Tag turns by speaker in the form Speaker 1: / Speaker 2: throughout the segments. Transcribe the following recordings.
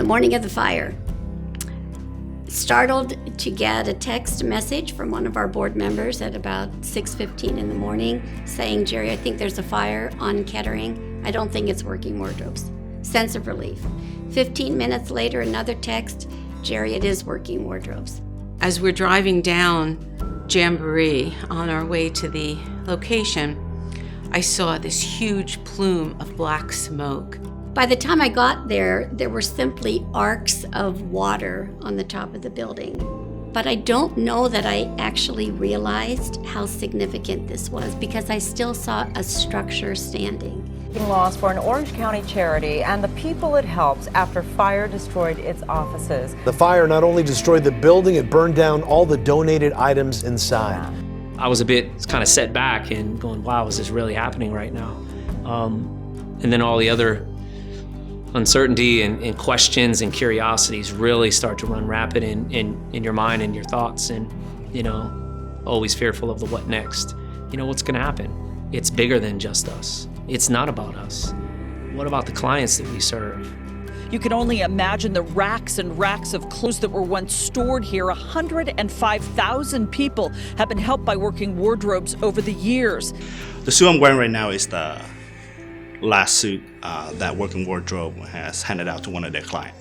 Speaker 1: morning of the fire. Startled to get a text message from one of our board members at about 6:15 in the morning saying, Jerry, I think there's a fire on Kettering. I don't think it's working wardrobes. Sense of relief. 15 minutes later, another text, Jerry, it is working wardrobes.
Speaker 2: As we're driving down Jamboree on our way to the location, I saw this huge plume of black smoke.
Speaker 1: By the time I got there, there were simply arcs of water on the top of the building. But I don't know that I actually realized how significant this was because I still saw a structure standing.
Speaker 3: Loss for an Orange County charity and the people it helps after fire destroyed its offices.
Speaker 4: The fire not only destroyed the building, it burned down all the donated items inside.
Speaker 5: I was a bit kind of set back and going, wow, is this really happening right now? And then all the other uncertainty and questions and curiosities really start to run rapid in your mind and your thoughts, and always fearful of the what next. What's gonna happen? It's bigger than just us. It's not about us. What about the clients that we serve?
Speaker 6: You can only imagine the racks and racks of clothes that were once stored here. 105,000 people have been helped by working wardrobes over the years.
Speaker 7: The suit I'm wearing right now is the last suit that Working Wardrobe has handed out to one of their clients.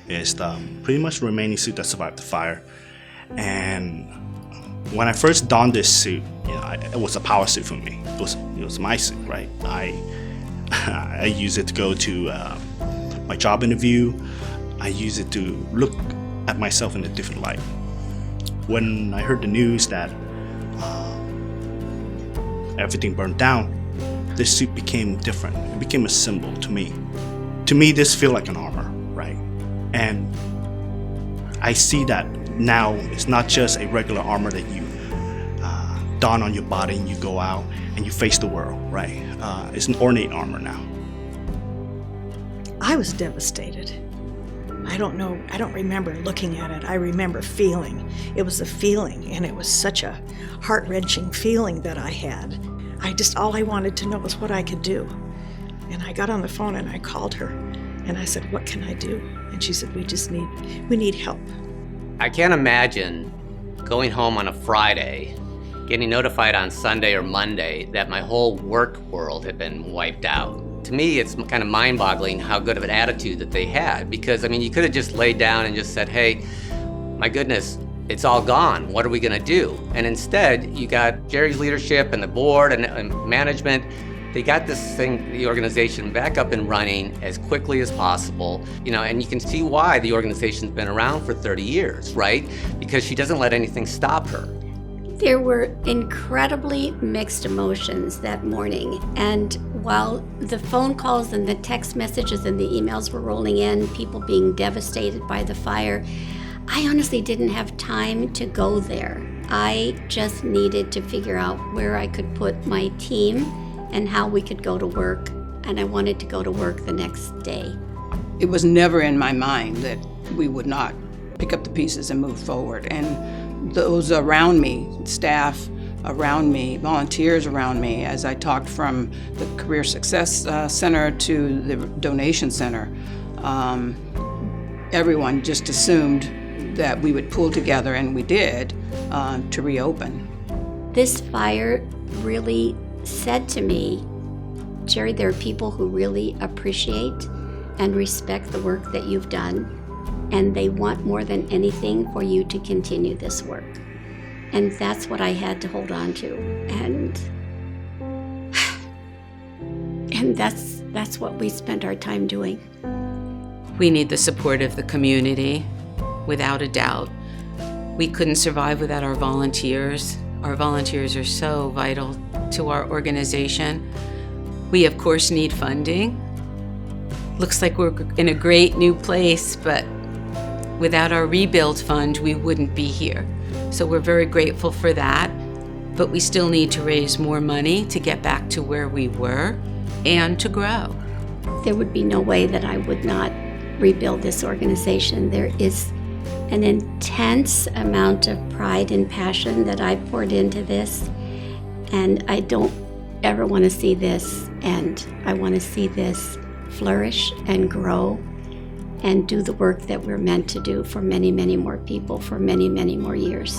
Speaker 7: It's pretty much the remaining suit that survived the fire. And when I first donned this suit, it was a power suit for me. It was my suit, right? I use it to go to my job interview. I use it to look at myself in a different light. When I heard the news that everything burned down, this suit became different. It became a symbol to me. To me, this feels like an armor, right? And I see that now it's not just a regular armor that you don on your body and you go out and you face the world, right? It's an ornate armor now.
Speaker 8: I was devastated. I don't remember looking at it. I remember feeling. It was a feeling, and it was such a heart-wrenching feeling that I had. All I wanted to know was what I could do. And I got on the phone and I called her and I said, what can I do? And she said, we need help.
Speaker 9: I can't imagine going home on a Friday, getting notified on Sunday or Monday that my whole work world had been wiped out. To me, it's kind of mind-boggling how good of an attitude that they had, because you could have just laid down and just said, hey, my goodness, it's all gone. What are we gonna do? And instead, you got Jerry's leadership and the board and management. They got this thing, the organization, back up and running as quickly as possible. And you can see why the organization's been around for 30 years, right? Because she doesn't let anything stop her.
Speaker 1: There were incredibly mixed emotions that morning. And while the phone calls and the text messages and the emails were rolling in, people being devastated by the fire, I honestly didn't have time to go there. I just needed to figure out where I could put my team and how we could go to work. And I wanted to go to work the next day.
Speaker 10: It was never in my mind that we would not pick up the pieces and move forward. And those around me, staff around me, volunteers around me, as I talked from the Career Success Center to the Donation Center, everyone just assumed that we would pull together, and we did, to reopen.
Speaker 1: This fire really said to me, Jerry, there are people who really appreciate and respect the work that you've done, and they want more than anything for you to continue this work. And that's what I had to hold on to. And that's what we spent our time doing.
Speaker 2: We need the support of the community, without a doubt. We couldn't survive without our volunteers. Our volunteers are so vital to our organization. We, of course, need funding. Looks like we're in a great new place, but without our rebuild fund, we wouldn't be here. So we're very grateful for that, but we still need to raise more money to get back to where we were and to grow.
Speaker 1: There would be no way that I would not rebuild this organization. There is an intense amount of pride and passion that I poured into this, and I don't ever want to see this end. I want to see this flourish and grow and do the work that we're meant to do for many, many more people for many, many more years.